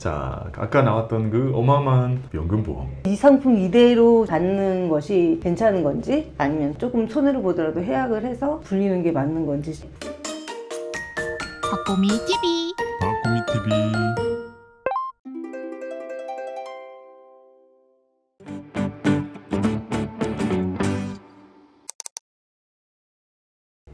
자, 아까 나왔던 그 어마어마한 연금보험. 이 상품 이대로 받는 것이 괜찮은 건지 아니면 조금 손해를 보더라도 해약을 해서 불리는 게 맞는 건지. 박보미 TV. 박보미 TV.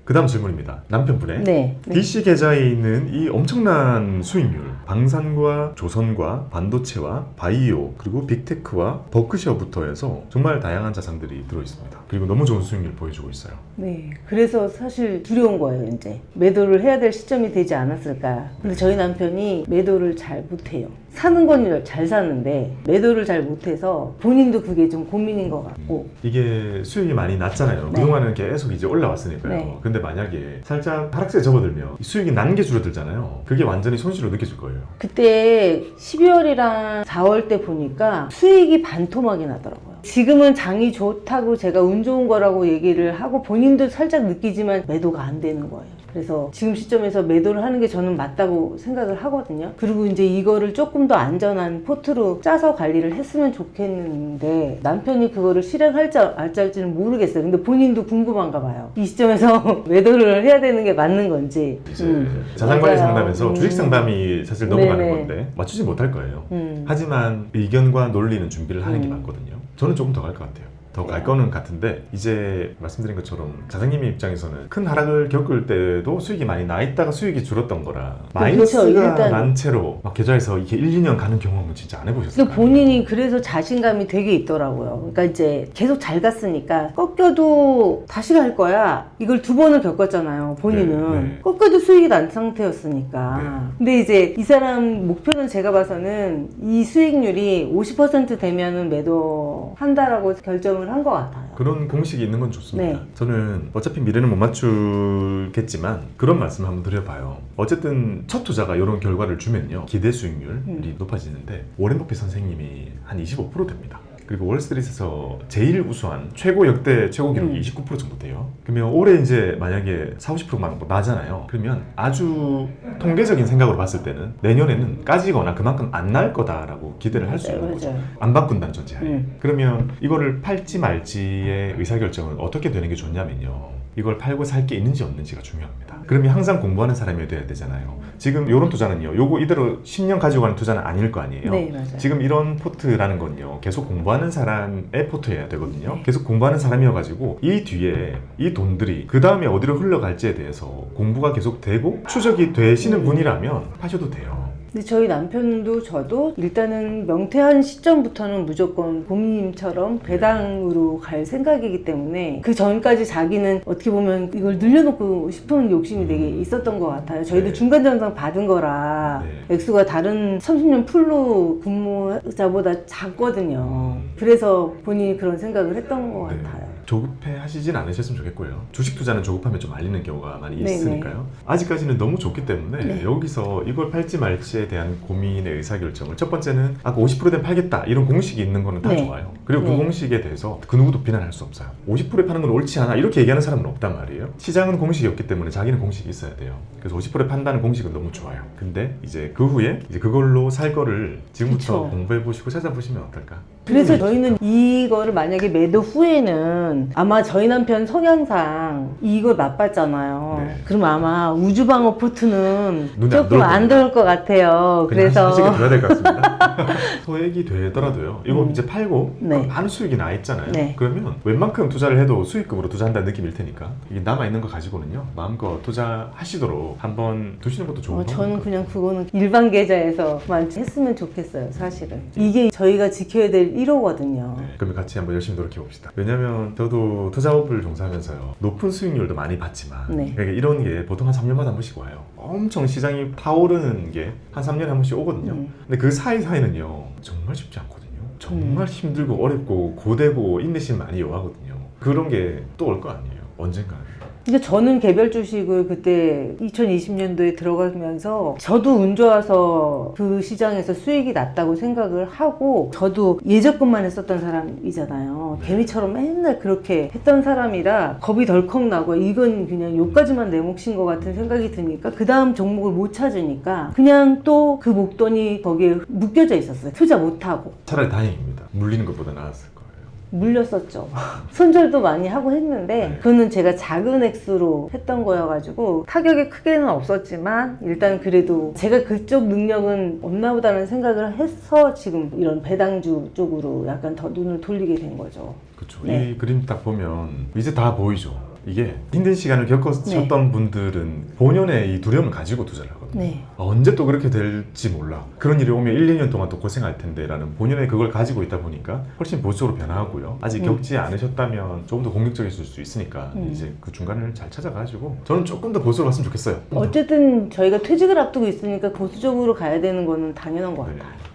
그 다음 질문입니다. 남편분의 네. DC 계좌에 있는 이 엄청난 수익률, 방산과 조선과 반도체와 바이오, 그리고 빅테크와 버크셔부터 해서 정말 다양한 자산들이 들어있습니다. 그리고 너무 좋은 수익률 보여주고 있어요. 네. 그래서 사실 두려운 거예요, 이제. 매도를 해야 될 시점이 되지 않았을까. 근데 저희 남편이 매도를 잘 못해요. 사는 건 잘 사는데 매도를 잘 못해서 본인도 그게 좀 고민인 것 같고. 이게 수익이 많이 났잖아요. 네. 그동안은 계속 이제 올라왔으니까요. 네. 근데 만약에 살짝 하락세에 접어들면 수익이 난 게 줄어들잖아요. 그게 완전히 손실로 느껴질 거예요. 그때 12월이랑 4월 때 보니까 수익이 반토막이 나더라고요. 지금은 장이 좋다고 제가 운 좋은 거라고 얘기를 하고 본인도 살짝 느끼지만 매도가 안 되는 거예요. 그래서 지금 시점에서 매도를 하는 게 저는 맞다고 생각을 하거든요. 그리고 이제 이거를 조금 더 안전한 포트로 짜서 관리를 했으면 좋겠는데 남편이 그거를 실행할지 알지는 모르겠어요. 근데 본인도 궁금한가 봐요. 이 시점에서 매도를 해야 되는 게 맞는 건지. 이제 자산관리 맞아요. 상담에서 주식 상담이 사실 넘어가는 네네. 건데 맞추지 못할 거예요. 음. 하지만 의견과 논리는 준비를 하는 게 맞거든요. 저는 조금 더 갈 것 같아요. 더 갈 네. 거는 같은데 이제 말씀드린 것처럼 자장님의 입장에서는 큰 하락을 겪을 때도 수익이 많이 나 있다가 수익이 줄었던 거라 마이너스가 일단 난 채로 막 계좌에서 이게 1, 2년 가는 경험은 진짜 안 해보셨어요? 근데 본인이 그래서 자신감이 되게 있더라고요. 그러니까 이제 계속 잘 갔으니까 꺾여도 다시 갈 거야. 이걸 두 번을 겪었잖아요. 본인은. 네, 네. 꺾여도 수익이 난 상태였으니까. 네. 근데 이제 이 사람 목표는 제가 봐서는 이 수익률이 50% 되면은 매도한다라고 결정을 한 것 같아요. 그런 공식이 있는 건 좋습니다. 네. 저는 어차피 미래는 못 맞추겠지만 그런 말씀 한번 드려봐요. 어쨌든 첫 투자가 이런 결과를 주면요 기대 수익률이 높아지는데 워렌 버핏 선생님이 한 25% 됩니다. 그리고 월스트리트에서 제일 우수한 최고 역대 최고 기록이 29% 정도 돼요. 그러면 올해 이제 만약에 40~50%만 나잖아요. 그러면 아주 통계적인 생각으로 봤을 때는 내년에는 까지거나 그만큼 안 날 거다라고 기대를 할 수 있는 거죠. 안 바꾼다는 전제하에. 그러면 이거를 팔지 말지의 의사결정은 어떻게 되는 게 좋냐면요. 이걸 팔고 살 게 있는지 없는지가 중요합니다. 그러면 항상 공부하는 사람이 돼야 되잖아요. 지금 이런 투자는요. 요거 이대로 10년 가지고 가는 투자는 아닐 거 아니에요. 네, 맞아요. 지금 이런 포트라는 건요. 계속 공부하는 사람의 포트여야 되거든요. 네. 계속 공부하는 사람이어가지고 이 뒤에 이 돈들이 그 다음에 어디로 흘러갈지에 대해서 공부가 계속 되고 추적이 되시는 분이라면 하셔도 돼요. 근데 저희 남편도 저도 일단은 명퇴한 시점부터는 무조건 보미님처럼 배당으로 갈 생각이기 때문에 그 전까지 자기는 어떻게 보면 이걸 늘려놓고 싶은 욕심이 되게 있었던 것 같아요. 저희도 네. 중간전상 받은 거라 네. 액수가 다른 30년 풀로 근무자보다 작거든요. 그래서 본인이 그런 생각을 했던 것 네. 같아요. 조급해 하시진 않으셨으면 좋겠고요. 주식 투자는 조급하면 좀 말리는 경우가 많이 네네. 있으니까요. 아직까지는 너무 좋기 때문에 네. 여기서 이걸 팔지 말지에 대한 고민의 의사결정을 첫 번째는 아까 50%된 팔겠다 이런 공식이 있는 거는 다 네. 좋아요. 그리고 그 네. 공식에 대해서 그 누구도 비난할 수 없어요. 50%에 파는 건 옳지 않아 이렇게 얘기하는 사람은 없단 말이에요. 시장은 공식이 없기 때문에 자기는 공식이 있어야 돼요. 그래서 50%에 판다는 공식은 너무 좋아요. 근데 이제 그 후에 이제 그걸로 살 거를 지금부터 그쵸. 공부해 보시고 찾아보시면 어떨까? 그래서 저희는 이거를 만약에 매도 후에는 아마 저희 남편 성향상 이걸 맛봤잖아요. 네. 그럼 아마 우주방어 포트는 눈에 안 조금 안 들어올 들어올 것 같아요. 그래서 하시게 돼야 될 것 같습니다. 소액이 되더라도요. 이거 이제 팔고 네. 많은 수익이 나 있잖아요. 네. 그러면 웬만큼 투자를 해도 수익금으로 투자한다는 느낌일 테니까 이게 남아 있는 거 가지고는요 마음껏 투자하시도록 한번 두시는 것도 좋은 저는 방법일 그냥 그거는 일반 계좌에서만 했으면 좋겠어요, 사실은. 이게 저희가 지켜야 될 1호거든요. 네, 그러면 같이 한번 열심히 노력해 봅시다. 왜냐면 저도 투자업을 종사하면서요 높은 수익률도 많이 받지만 네. 그러니까 이런 게 보통 한 3년마다 한 번씩 와요. 엄청 시장이 타오르는 게 한 3년에 한 번씩 오거든요. 근데 그 사이사이는요 정말 쉽지 않거든요. 정말 힘들고 어렵고 고되고 인내심 많이 요하거든요. 그런 게 또 올 거 아니에요. 언젠가는. 근데 저는 개별 주식을 그때 2020년도에 들어가면서 저도 운 좋아서 그 시장에서 수익이 났다고 생각을 하고 저도 예적금만 했었던 사람이잖아요. 개미처럼 맨날 그렇게 했던 사람이라 겁이 덜컥 나고 이건 그냥 요까지만 내 몫인 것 같은 생각이 드니까 그 다음 종목을 못 찾으니까 그냥 또 그 목돈이 거기에 묶여져 있었어요. 투자 못하고. 차라리 다행입니다. 물리는 것보다 나았을 거예요. 물렸었죠. 손절도 많이 하고 했는데 네. 그거는 제가 작은 액수로 했던 거여가지고 타격이 크게는 없었지만 일단 그래도 제가 그쪽 능력은 없나 보다는 생각을 해서 지금 이런 배당주 쪽으로 약간 더 눈을 돌리게 된 거죠. 그렇죠. 네. 이 그림 딱 보면 이제 다 보이죠. 이게 힘든 시간을 겪었던 분들은 본연의 이 두려움을 가지고 투자를 하거든요. 네. 언제 또 그렇게 될지 몰라. 그런 일이 오면 1, 2년 동안 또 고생할 텐데 라는 본연의 그걸 가지고 있다 보니까 훨씬 보수적으로 변화하고요. 아직 겪지 않으셨다면 조금 더 공격적이실 수 있으니까 이제 그 중간을 잘 찾아가지고 저는 조금 더 보수로 갔으면 좋겠어요. 어쨌든 저희가 퇴직을 앞두고 있으니까 보수적으로 가야 되는 거는 당연한 것 네. 같아요.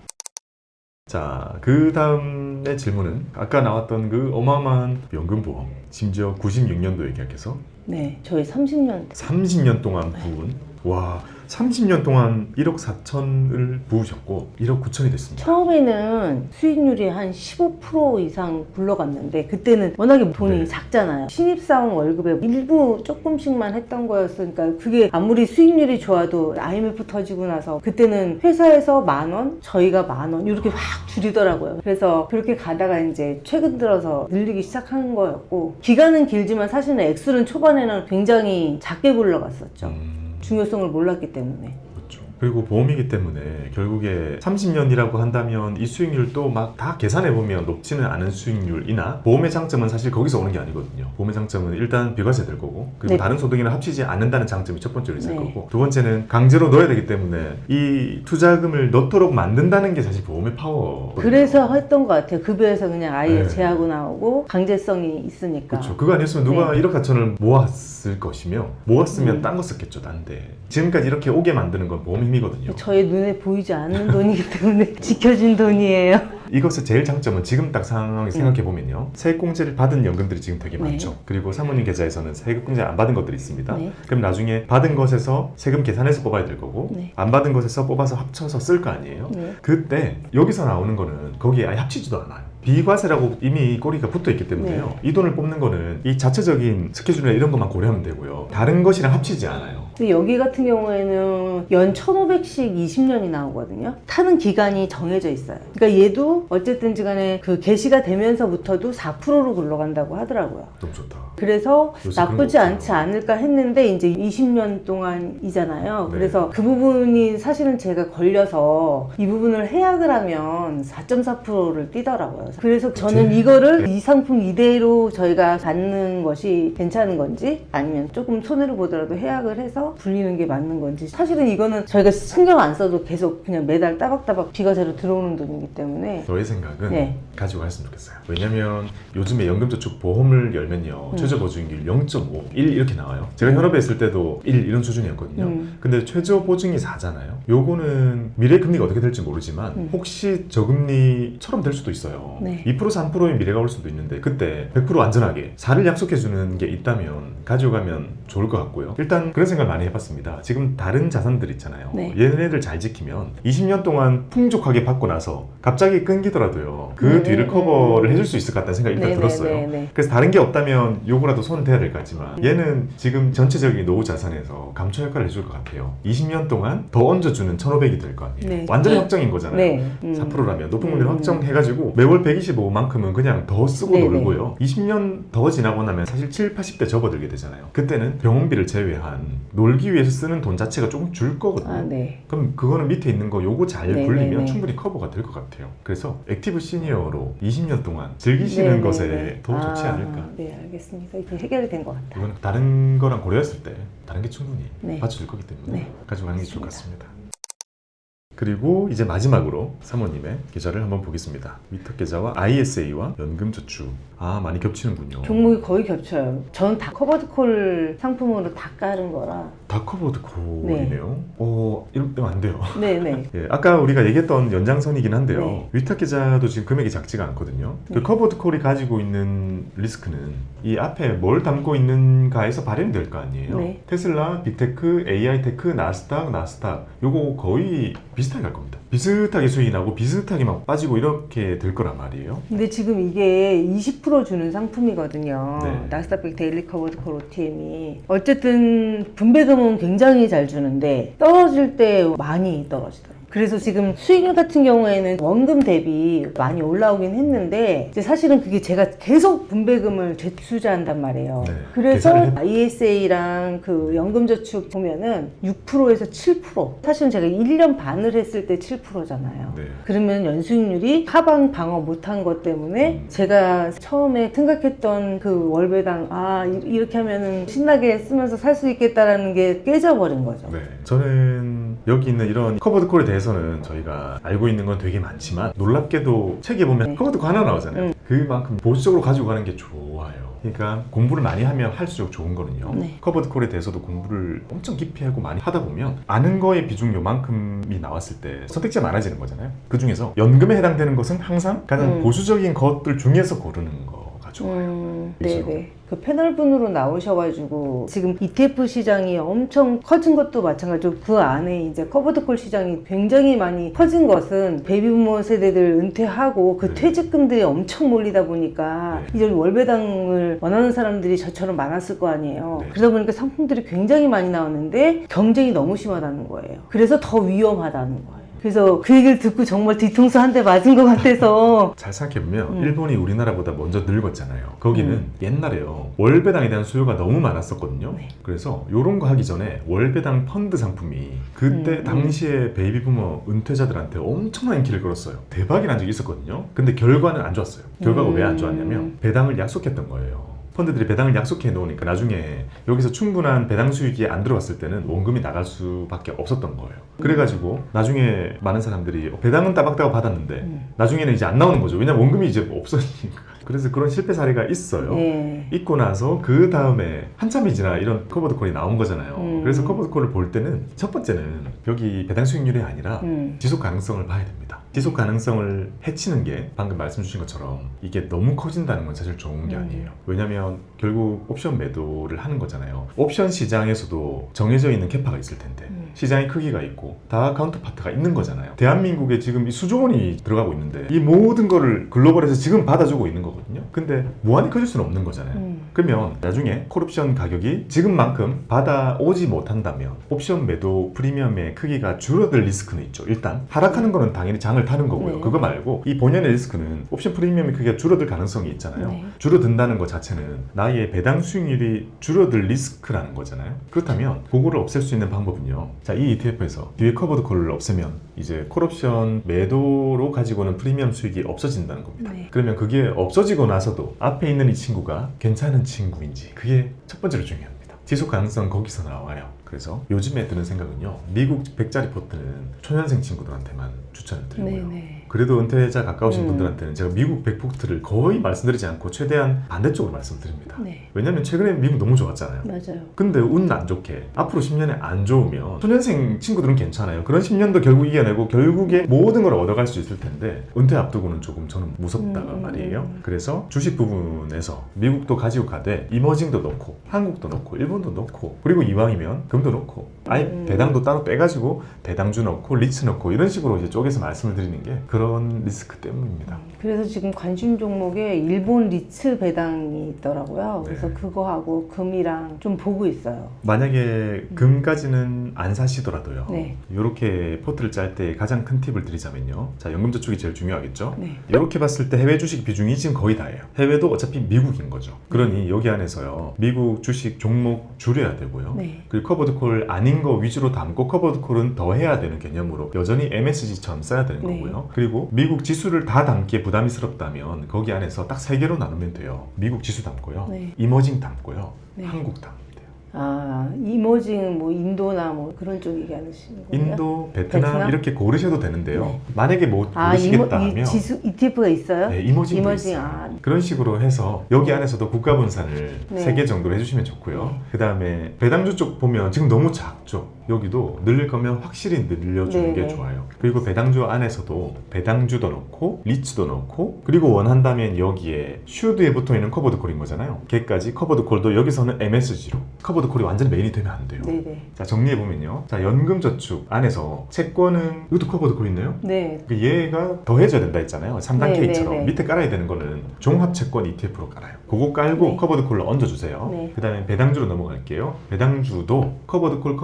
자, 그 다음의 질문은 아까 나왔던 그 어마어마한 연금보험, 심지어 96년도에 계약해서 네, 저희 30년 30년 동안 부은, 와, 30년 동안 1억 4천을 부으셨고 1억 9천이 됐습니다. 처음에는 수익률이 한 15% 이상 굴러갔는데 그때는 워낙에 돈이 네. 작잖아요. 신입사원 월급에 일부 조금씩만 했던 거였으니까 그게 아무리 수익률이 좋아도 IMF 터지고 나서 그때는 회사에서 10,000원, 저희가 10,000원 이렇게 확 줄이더라고요. 그래서 그렇게 가다가 이제 최근 들어서 늘리기 시작한 거였고 기간은 길지만 사실은 액수는 초반에는 굉장히 작게 굴러갔었죠. 중요성을 몰랐기 때문에. 그렇죠. 그리고 보험이기 때문에 결국에 30년이라고 한다면 이 수익률도 막 다 계산해보면 높지는 않은 수익률이나 보험의 장점은 사실 거기서 오는 게 아니거든요. 보험의 장점은 일단 비과세 될 거고 그리고 네. 다른 소득이랑 합치지 않는다는 장점이 첫 번째로 있을 네. 거고 두 번째는 강제로 넣어야 되기 때문에 이 투자금을 넣도록 만든다는 게 사실 보험의 파워. 그래서 했던 것 같아요. 급여에서 그냥 아예 네. 제하고 나오고 강제성이 있으니까. 그렇죠. 그거 아니었으면 누가 네. 1억 4천을 모았을 것이며 모았으면 딴 거 썼겠죠. 딴데 지금까지 이렇게 오게 만드는 건 보험 힘이거든요. 저의 눈에 보이지 않는 돈이기 때문에 지켜진 돈이에요. 이것의 제일 장점은 지금 딱 상황을 생각해보면요. 세액공제를 받은 연금들이 지금 되게 네. 많죠. 그리고 사모님 계좌에서는 세금공제 안 받은 것들이 있습니다. 네. 그럼 나중에 받은 것에서 세금 계산해서 뽑아야 될 거고 네. 안 받은 것에서 뽑아서 합쳐서 쓸 거 아니에요. 네. 그때 여기서 나오는 거는 거기에 아예 합치지도 않아요. 비과세라고 이미 꼬리가 붙어 있기 때문에요. 이 돈을 뽑는 거는 이 자체적인 스케줄이나 이런 것만 고려하면 되고요. 다른 것이랑 합치지 않아요. 근데 여기 같은 경우에는 연 1,500씩 20년이 나오거든요. 타는 기간이 정해져 있어요. 그러니까 얘도 어쨌든 간에 그 개시가 되면서부터도 4%로 굴러간다고 하더라고요. 너무 좋다. 그래서 요새 나쁘지 그런 거 않지 않을까 했는데 이제 20년 동안이잖아요. 네. 그래서 그 부분이 사실은 제가 걸려서 이 부분을 해약을 하면 4.4%를 띄더라고요. 그래서 저는 이거를 네. 이 상품 이대로 저희가 받는 것이 괜찮은 건지 아니면 조금 손해를 보더라도 해약을 해서 불리는 게 맞는 건지 사실은 이거는 저희가 신경 안 써도 계속 그냥 매달 따박따박 비과세로 들어오는 돈이기 때문에 너의 생각은 네. 가지고 갔으면 좋겠어요. 왜냐면 요즘에 연금저축 보험을 열면요. 최저 보증률 0.5, 1 이렇게 나와요. 제가 현업에 있을 때도 1 이런 수준이었거든요. 근데 최저 보증이 4잖아요. 요거는 미래 금리가 어떻게 될지 모르지만 혹시 저금리처럼 될 수도 있어요. 네. 2% 3%의 미래가 올 수도 있는데 그때 100% 안전하게 4를 약속해주는 게 있다면 가져가면 좋을 것 같고요. 일단 그런 생각 많이 해봤습니다. 지금 다른 자산들 있잖아요. 네. 얘네들 잘 지키면 20년 동안 풍족하게 받고 나서 갑자기 끊기더라도요. 그 뒤를 커버를 해줄 수 있을 것 같다는 생각이 일단 들었어요. 네네네네. 그래서 다른 게 없다면 요거라도 손을 대야 될 것 같지만 얘는 지금 전체적인 노후 자산에서 감초 역할을 해줄 것 같아요. 20년 동안 더 얹어주는 1,500이 될 거 아니에요. 네. 완전히 확정인 거잖아요. 네. 4%라면 높은 금리를 확정해가지고 매월 125만큼은 그냥 더 쓰고 네네. 놀고요. 20년 더 지나고 나면 사실 7, 80대 접어들게 되잖아요. 그때는 병원비를 제외한 놀기 위해서 쓰는 돈 자체가 조금 줄 거거든요. 아, 네. 그럼 그거는 밑에 있는 거 요거 잘 네네네. 굴리면 충분히 커버가 될 것 같아요. 그래서 액티브 시니어로 20년 동안 즐기시는 네네네. 것에 더 좋지 않을까. 네, 알겠습니다. 이게 해결이 된 것 같아요. 이건 다른 거랑 고려했을 때 다른 게 충분히 네. 받쳐줄 거기 때문에 네. 가지고 가는 게 좋을 것 같습니다. 그리고 이제 마지막으로 사모님의 계좌를 한번 보겠습니다. 위탁 계좌와 ISA와 연금저축. 아, 많이 겹치는군요. 종목이 거의 겹쳐요. 전 다 커버드콜 상품으로 다 깔은 거라. 다 커버드 콜이네요. 이럴 때면 안 돼요. 네네. 예, 아까 우리가 얘기했던 연장선이긴 한데요. 네. 위탁 계좌도 지금 금액이 작지가 않거든요. 그 네. 커버드 콜이 가지고 있는 리스크는 이 앞에 뭘 담고 있는가에서 발현될 거 아니에요. 네. 테슬라, 빅테크, AI테크, 나스닥 요거 거의 비슷하게 갈 겁니다. 비슷하게 수익이 나고 비슷하게 막 빠지고 이렇게 될 거란 말이에요. 근데 지금 이게 20% 주는 상품이거든요. 네. 나스닥 데일리 커버드콜 OTM이. 어쨌든 분배금은 굉장히 잘 주는데 떨어질 때 많이 떨어지더라고요. 그래서 지금 수익률 같은 경우에는 원금 대비 많이 올라오긴 했는데 이제 사실은 그게 제가 계속 분배금을 재투자한단 말이에요. 네, 그래서 계산을 ISA랑 그 연금저축 보면은 6%에서 7%. 사실은 제가 1년 반을 했을 때 7%잖아요. 네. 그러면 연수익률이 하방 방어 못한 것 때문에 제가 처음에 생각했던 그 월배당 이렇게 하면은 신나게 쓰면서 살 수 있겠다라는 게 깨져버린 거죠. 네. 저는 여기 있는 이런 커버드 콜에 대해서는 저희가 알고 있는 건 되게 많지만 놀랍게도 책에 보면 네. 커버드 콜 하나 나오잖아요. 그만큼 보수적으로 가지고 가는 게 좋아요. 그러니까 공부를 많이 하면 할수록 좋은 거는요. 네. 커버드 콜에 대해서도 공부를 엄청 깊이 하고 많이 하다 보면 아는 거의 비중 요만큼이 나왔을 때 선택지가 많아지는 거잖아요. 그 중에서 연금에 해당되는 것은 항상 가장 보수적인 것들 중에서 고르는 거가 좋아요. 네네. 그 패널분으로 나오셔가지고 지금 ETF 시장이 엄청 커진 것도 마찬가지고 그 안에 이제 커버드콜 시장이 굉장히 많이 커진 것은 베이비부머 세대들 은퇴하고 그 네. 퇴직금들이 엄청 몰리다 보니까 네. 이제 월배당을 원하는 사람들이 저처럼 많았을 거 아니에요. 네. 그러다 보니까 상품들이 굉장히 많이 나왔는데 경쟁이 너무 심하다는 거예요. 그래서 더 위험하다는 거예요. 그래서 그 얘기를 듣고 정말 뒤통수 한 대 맞은 것 같아서 잘 생각해보면 일본이 우리나라보다 먼저 늙었잖아요. 거기는 음. 옛날에요. 월배당에 대한 수요가 너무 많았었거든요. 네. 그래서 이런 거 하기 전에 월배당 펀드 상품이 그때 당시에 베이비부머 은퇴자들한테 엄청난 인기를 끌었어요. 대박이 난 적이 있었거든요. 근데 결과는 안 좋았어요. 결과가 왜 안 좋았냐면 배당을 약속했던 거예요. 펀드들이 배당을 약속해 놓으니까 나중에 여기서 충분한 배당 수익이 안 들어왔을 때는 원금이 나갈 수밖에 없었던 거예요. 그래가지고 나중에 많은 사람들이 배당은 따박따박 받았는데 나중에는 이제 안 나오는 거죠. 왜냐면 원금이 이제 없어지니까. 그래서 그런 실패 사례가 있어요. 네. 있고 나서 그 다음에 한참이 지나 이런 커버드콜이 나온 거잖아요. 그래서 커버드콜을 볼 때는 첫 번째는 여기 배당 수익률이 아니라 지속 가능성을 봐야 됩니다. 지속 가능성을 해치는 게 방금 말씀 주신 것처럼 이게 너무 커진다는 건 사실 좋은 게 아니에요. 왜냐면 결국 옵션 매도를 하는 거잖아요. 옵션 시장에서도 정해져 있는 캐파가 있을 텐데 시장의 크기가 있고 다 카운터파트가 있는 거잖아요. 대한민국에 지금 이 수조 원이 들어가고 있는데 이 모든 거를 글로벌에서 지금 받아주고 있는 거거든요. 근데 무한히 커질 수는 없는 거잖아요. 그러면 나중에 콜옵션 가격이 지금만큼 받아오지 못한다면 옵션 매도 프리미엄의 크기가 줄어들 리스크는 있죠. 일단 하락하는 거는 당연히 장을 타는 거고요. 네. 그거 말고 이 본연의 리스크는 옵션 프리미엄의 크기가 줄어들 가능성이 있잖아요. 네. 줄어든다는 것 자체는 나의 배당 수익률이 줄어들 리스크라는 거잖아요. 그렇다면 그거를 없앨 수 있는 방법은요. 자, 이 ETF에서 뒤에 커버드 콜을 없애면 이제 콜옵션 매도로 가지고는 프리미엄 수익이 없어진다는 겁니다. 네. 그러면 그게 없어지고 나서도 앞에 있는 이 친구가 괜찮은 친구인지 그게 첫 번째로 중요합니다. 지속 가능성 거기서 나와요. 그래서 요즘에 드는 생각은요. 미국 100자 리포트는 초년생 친구들한테만 추천을 드리고요. 네네. 그래도 은퇴자 가까우신 분들한테는 제가 미국 100포트를 거의 말씀드리지 않고 최대한 반대쪽으로 말씀드립니다. 네. 왜냐면 최근에 미국 너무 좋았잖아요. 맞아요. 근데 운 안 좋게 앞으로 10년에 안 좋으면 초년생 친구들은 괜찮아요. 그런 10년도 결국 이겨내고 결국에 모든 걸 얻어갈 수 있을 텐데 은퇴 앞두고는 조금 저는 무섭다가 말이에요. 그래서 주식 부분에서 미국도 가지고 가되 이머징도 넣고 한국도 넣고 일본도 넣고 그리고 이왕이면 금도 넣고 아예 배당도 따로 빼가지고 배당주 넣고 리츠 넣고 이런 식으로 이제 쪼개서 말씀을 드리는 게 그런 리스크 때문입니다. 그래서 지금 관심 종목에 일본 리츠 배당이 있더라고요. 네. 그래서 그거하고 금이랑 좀 보고 있어요. 만약에 금까지는 안 사시더라도요. 네. 이렇게 포트를 짤 때 가장 큰 팁을 드리자면요. 자, 연금저축이 제일 중요하겠죠. 네. 이렇게 봤을 때 해외 주식 비중이 지금 거의 다예요. 해외도 어차피 미국인 거죠. 그러니 여기 안에서요. 미국 주식 종목 줄여야 되고요. 네. 그리고 커버드콜 아닌 거 위주로 담고 커버드콜은 더 해야 되는 개념으로 여전히 MSG처럼 써야 되는 네. 거고요. 그리고 미국 지수를 다 담기에 부담스럽다면 거기 안에서 딱 3개로 나누면 돼요. 미국 지수 담고요. 네. 이머징 담고요. 네. 한국 담으면 돼요. 이머징은 뭐 인도나 뭐 그런 쪽 얘기하시는 거예요? 인도, 베트남, 이렇게 고르셔도 되는데요. 네. 만약에 뭐 고르시겠다 하면 지수 ETF가 있어요? 네, 이머징도 이머징, 있어요. 그런 식으로 해서 여기 안에서도 국가 분산을 네. 3개 정도로 해주시면 좋고요. 네. 그 다음에 배당주 쪽 보면 지금 너무 작죠. 여기도 늘릴 거면 확실히 늘려주는 네, 게 네. 좋아요. 그리고 배당주 안에서도 배당주도 넣고 리츠도 넣고 그리고 원한다면 여기에 슈드에 붙어있는 커버드 콜인 거잖아요. 걔까지 커버드 콜도 여기서는 MSG로 커버드 콜이 완전 메인이 되면 안 돼요. 네네. 자, 정리해보면요. 자, 연금저축 안에서 채권은 이것도 커버드 콜 있나요? 네. 그 얘가 더해져야 된다 했잖아요. 3단계처럼 네. 밑에 깔아야 되는 거는 종합채권 ETF로 깔아요. 그거 깔고 네. 커버드 콜로 얹어주세요. 네. 그 다음에 배당주로 넘어갈게요. 배당주도 커버드 콜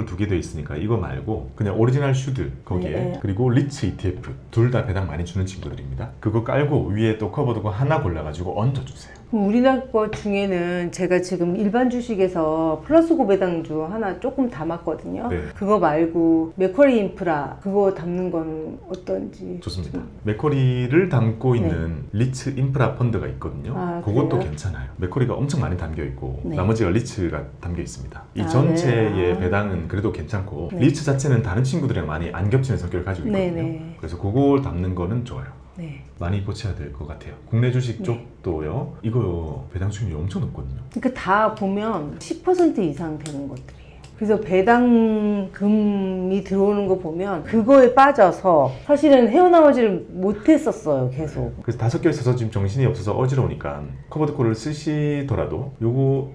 두 개 돼 있으니까 이거 말고 그냥 오리지널 슈드 거기에 네. 그리고 리츠 ETF 둘 다 배당 많이 주는 친구들입니다. 그거 깔고 위에 또 커버드 콜 하나 골라가지고 얹어주세요. 그럼 우리나라 것 중에는 제가 지금 일반 주식에서 플러스 고배당주 하나 조금 담았거든요. 네. 그거 말고 맥쿼리 인프라 그거 담는 건 어떤지. 좋습니다. 맥쿼리를 담고 있는 리츠 인프라 펀드가 있거든요. 아, 그것도 그래요? 괜찮아요. 맥쿼리가 엄청 많이 담겨 있고 네. 나머지가 리츠가 담겨 있습니다. 이 아, 전체의 네. 배당은 그래도 괜찮고 네. 리츠 자체는 다른 친구들이랑 많이 안 겹치는 성격을 가지고 있거든요. 네네. 그래서 그걸 담는 거는 좋아요. 네. 많이 고쳐야 될 것 같아요. 국내 주식 네. 쪽도요. 이거 배당 수익률이 엄청 높거든요. 그러니까 다 보면 10% 이상 되는 것들이에요. 그래서 배당금이 들어오는 거 보면 그거에 빠져서 사실은 헤어나오지를 못했었어요, 계속. 그래서 5개 있어서 지금 정신이 없어서 어지러우니까 커버드 콜을 쓰시더라도 요거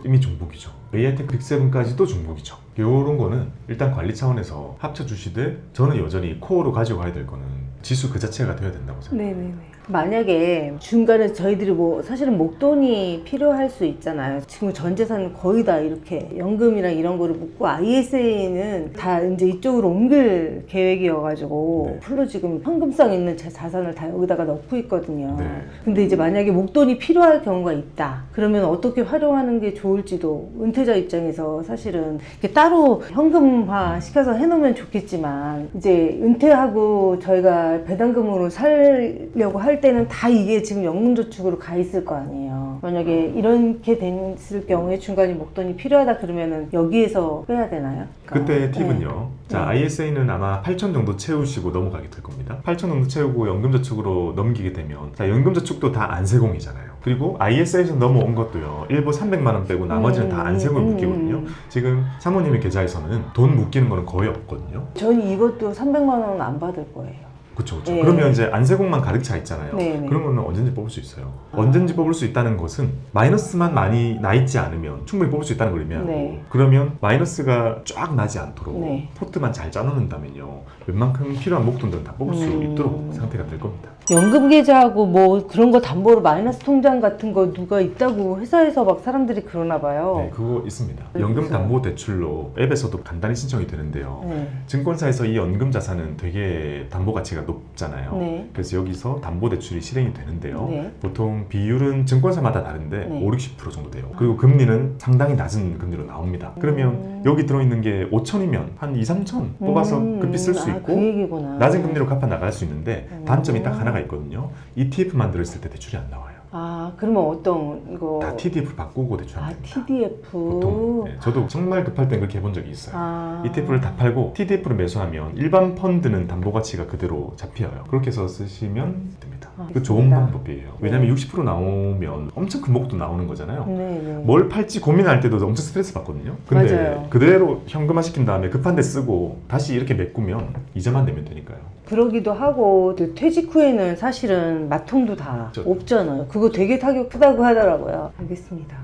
이미 중복이죠. AI텍 빅7까지도 중복이죠. 요런 거는 일단 관리 차원에서 합쳐주시되 저는 여전히 코어로 가져가야 될 거는 지수 그 자체가 되어야 된다고 생각해요. 네네네. 만약에 중간에 저희들이 뭐 사실은 목돈이 필요할 수 있잖아요. 지금 전 재산은 거의 다 이렇게 연금이랑 이런 거를 묶고 ISA는 다 이제 이쪽으로 옮길 계획이어가지고 네. 풀로 지금 현금성 있는 제 자산을 다 여기다가 넣고 있거든요. 네. 근데 이제 만약에 목돈이 필요할 경우가 있다. 그러면 어떻게 활용하는 게 좋을지도 은퇴자 입장에서 사실은 이렇게 따로 현금화 시켜서 해놓으면 좋겠지만 이제 은퇴하고 저희가 배당금으로 살려고 할 때는 다 이게 지금 연금저축으로 가 있을 거 아니에요. 만약에 이렇게 됐을 경우에 중간에 목돈이 필요하다 그러면은 여기에서 빼야 되나요? 그때 네. 팁은요. 자, 네. ISA는 아마 8천 정도 채우시고 넘어가게 될 겁니다. 8천 정도 채우고 연금저축으로 넘기게 되면 자, 연금저축도 다 안세공이잖아요. 그리고 ISA에서 넘어온 것도요. 일부 300만 원 빼고 나머지는 다 안세공을 묶이거든요. 지금 사모님의 계좌에서는 돈 묶이는 거는 거의 없거든요. 저는 이것도 300만 원 안 받을 거예요. 그쵸. 네. 그러면 이제 안세공만 가득 차 있잖아요. 네. 그런 거는 언제든지 뽑을 수 있어요. 언제든지 뽑을 수 있다는 것은 마이너스만 많이 나 있지 않으면 충분히 뽑을 수 있다는 걸 의미하고 네. 그러면 마이너스가 쫙 나지 않도록 네. 포트만 잘 짜놓는다면요. 웬만큼 필요한 목돈들은 다 뽑을 수 있도록 상태가 될 겁니다. 연금 계좌하고 뭐 그런 거 담보로 마이너스 통장 같은 거 누가 있다고 회사에서 막 사람들이 그러나 봐요. 네, 그거 있습니다. 네, 연금 그래서- 담보 대출로 앱에서도 간단히 신청이 되는데요. 네. 증권사에서 이 연금 자산은 되게 담보 가치가 높잖아요. 네. 그래서 여기서 담보 대출이 실행이 되는데요. 네. 보통 비율은 증권사마다 다른데 네. 5, 60% 정도 돼요. 그리고 금리는 상당히 낮은 금리로 나옵니다. 그러면 여기 들어있는 게 5천이면 한 2, 3천 뽑아서 급히 쓸 수 있고 그 얘기구나. 낮은 금리로 갚아 나갈 수 있는데 단점이 딱 하나가 있거든요. ETF만 들어있을 때 대출이 안 나와요. 아, 그러면 어떤 거? 다 TDF 바꾸고 대출하면 됩니다. TDF. 보통 네, 저도 정말 급할 땐 그렇게 해본 적이 있어요. 아. ETF를 다 팔고 TDF를 매수하면 일반 펀드는 담보 가치가 그대로 잡혀요. 그렇게 해서 쓰시면 됩니다. 그 좋은 알겠습니다. 방법이에요. 왜냐면 60% 나오면 엄청 큰 목돈 나오는 거잖아요. 네. 뭘 팔지 고민할 때도 엄청 스트레스 받거든요. 근데 맞아요. 그대로 현금화 시킨 다음에 급한 데 쓰고 다시 이렇게 메꾸면 이자만 내면 되니까요. 그러기도 하고 또 퇴직 후에는 사실은 마통도 다 그렇죠. 없잖아요. 그거 되게 타격 크다고 하더라고요. 알겠습니다.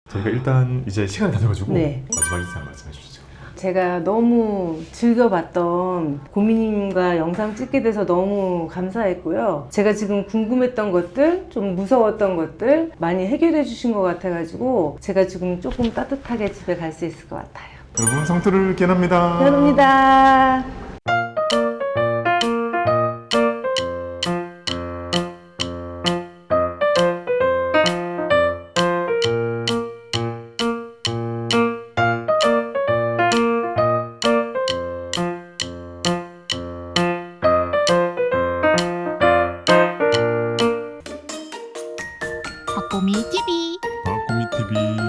저희가 일단 이제 시간이 다 돼가지고 네. 마지막 인사 말씀해 주시죠. 제가 너무 즐겨봤던 고민님과 영상 찍게 돼서 너무 감사했고요. 제가 지금 궁금했던 것들, 좀 무서웠던 것들 많이 해결해 주신 것 같아가지고 제가 지금 조금 따뜻하게 집에 갈 수 있을 것 같아요. 여러분 성투를 기원합니다. 감사합니다. 박보미 TV 박구미 TV